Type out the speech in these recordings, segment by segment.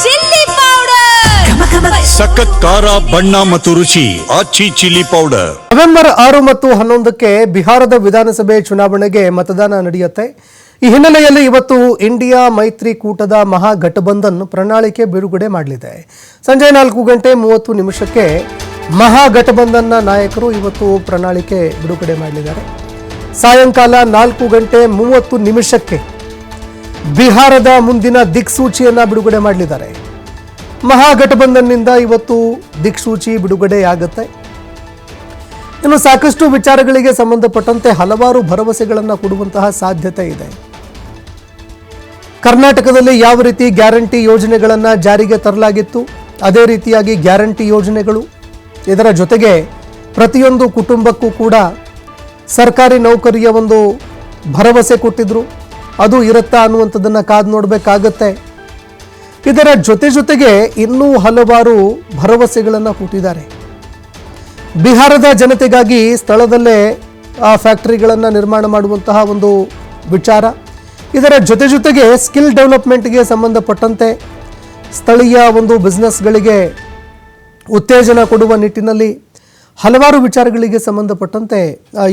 Chilli powder, ಸಖತ್ ಖಾರ ಬಣ್ಣ ಮತ್ತು ರುಚಿ ಆಚಿ ಚಿಲ್ಲಿ ಪೌಡರ್. ನವೆಂಬರ್ 6 ಮತ್ತು 11ಕ್ಕೆ ಬಿಹಾರದ ವಿಧಾನಸಭೆ ಚುನಾವಣೆಗೆ ಮತದಾನ ನಡೆಯುತ್ತೆ. ಈ ಹಿನ್ನೆಲೆಯಲ್ಲಿ ಇವತ್ತು ಇಂಡಿಯಾ ಮೈತ್ರಿಕೂಟದ ಮಹಾಗಠಬಂಧನ್ ಪ್ರಣಾಳಿಕೆ ಬಿಡುಗಡೆ ಮಾಡಲಿದೆ. ಸಂಜೆ 4:30 ಮಹಾಗಠಬಂಧನ್ನ ನಾಯಕರು ಇವತ್ತು ಪ್ರಣಾಳಿಕೆ ಬಿಡುಗಡೆ ಮಾಡಲಿದ್ದಾರೆ. ಸಾಯಂಕಾಲ 4:30 ಬಿಹಾರದ ಮುಂದಿನ ದಿಕ್ಸೂಚಿಯನ್ನ ಬಿಡುಗಡೆ ಮಾಡಲಿದ್ದಾರೆ. ಮಹಾಗಠಬಂಧನ್ನಿಂದ ಇವತ್ತು ದಿಕ್ಸೂಚಿ ಬಿಡುಗಡೆಯಾಗುತ್ತೆ. ಇನ್ನು ಸಾಕಷ್ಟು ವಿಚಾರಗಳಿಗೆ ಸಂಬಂಧಪಟ್ಟಂತೆ ಹಲವಾರು ಭರವಸೆಗಳನ್ನು ಕೊಡುವಂತಹ ಸಾಧ್ಯತೆ ಇದೆ. ಕರ್ನಾಟಕದಲ್ಲಿ ಯಾವ ರೀತಿ ಗ್ಯಾರಂಟಿ ಯೋಜನೆಗಳನ್ನು ಜಾರಿಗೆ ತರಲಾಗಿತ್ತು, ಅದೇ ರೀತಿಯಾಗಿ ಗ್ಯಾರಂಟಿ ಯೋಜನೆಗಳು, ಇದರ ಜೊತೆಗೆ ಪ್ರತಿಯೊಂದು ಕುಟುಂಬಕ್ಕೂ ಕೂಡ ಸರ್ಕಾರಿ ನೌಕರಿಯ ಒಂದು ಭರವಸೆ ಕೊಟ್ಟಿದ್ರು, ಅದು ಇರುತ್ತಾ ಅನ್ನುವಂಥದ್ದನ್ನು ಕಾದು ನೋಡಬೇಕಾಗತ್ತೆ. ಇದರ ಜೊತೆಗೆ ಇನ್ನೂ ಹಲವಾರು ಭರವಸೆಗಳನ್ನು ಕೊಟ್ಟಿದ್ದಾರೆ. ಬಿಹಾರದ ಜನತೆಗಾಗಿ ಸ್ಥಳದಲ್ಲೇ ಫ್ಯಾಕ್ಟರಿಗಳನ್ನು ನಿರ್ಮಾಣ ಮಾಡುವಂತಹ ಒಂದು ವಿಚಾರ, ಇದರ ಜೊತೆಗೆ ಸ್ಕಿಲ್ ಡೆವಲಪ್ಮೆಂಟ್ಗೆ ಸಂಬಂಧಪಟ್ಟಂತೆ ಸ್ಥಳೀಯ ಒಂದು ಬಿಸ್ನೆಸ್ಗಳಿಗೆ ಉತ್ತೇಜನ ಕೊಡುವ ನಿಟ್ಟಿನಲ್ಲಿ ಹಲವಾರು ವಿಚಾರಗಳಿಗೆ ಸಂಬಂಧಪಟ್ಟಂತೆ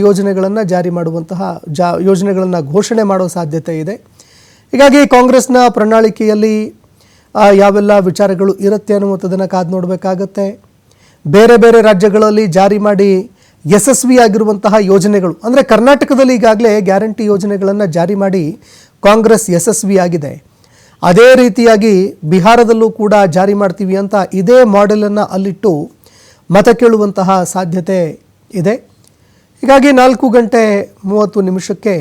ಯೋಜನೆಗಳನ್ನು ಜಾರಿ ಮಾಡುವಂತಹ ಯೋಜನೆಗಳನ್ನು ಘೋಷಣೆ ಮಾಡೋ ಸಾಧ್ಯತೆ ಇದೆ. ಹೀಗಾಗಿ ಕಾಂಗ್ರೆಸ್ನ ಪ್ರಣಾಳಿಕೆಯಲ್ಲಿ ಯಾವೆಲ್ಲ ವಿಚಾರಗಳು ಇರುತ್ತೆ ಅನ್ನುವಂಥದ್ದನ್ನು ಕಾದು ನೋಡಬೇಕಾಗತ್ತೆ. ಬೇರೆ ಬೇರೆ ರಾಜ್ಯಗಳಲ್ಲಿ ಜಾರಿ ಮಾಡಿ ಯಶಸ್ವಿಯಾಗಿರುವಂತಹ ಯೋಜನೆಗಳು, ಅಂದರೆ ಕರ್ನಾಟಕದಲ್ಲಿ ಈಗಾಗಲೇ ಗ್ಯಾರಂಟಿ ಯೋಜನೆಗಳನ್ನು ಜಾರಿ ಮಾಡಿ ಕಾಂಗ್ರೆಸ್ ಯಶಸ್ವಿಯಾಗಿದೆ. ಅದೇ ರೀತಿಯಾಗಿ ಬಿಹಾರದಲ್ಲೂ ಕೂಡ ಜಾರಿ ಮಾಡ್ತೀವಿ ಅಂತ ಇದೇ ಮಾಡೆಲನ್ನು ಅಲ್ಲಿಟ್ಟು ಮತ ಕೇಳುವಂತಹ ಸಾಧ್ಯತೆ ಇದೆ. ಹೀಗಾಗಿ 4:30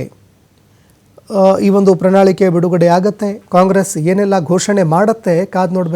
ಈ ಒಂದು ಪ್ರಣಾಳಿಕೆ ಬಿಡುಗಡೆ ಆಗುತ್ತೆ. ಕಾಂಗ್ರೆಸ್ ಏನೆಲ್ಲ ಘೋಷಣೆ ಮಾಡುತ್ತೆ ಕಾದು ನೋಡಬೇಕು.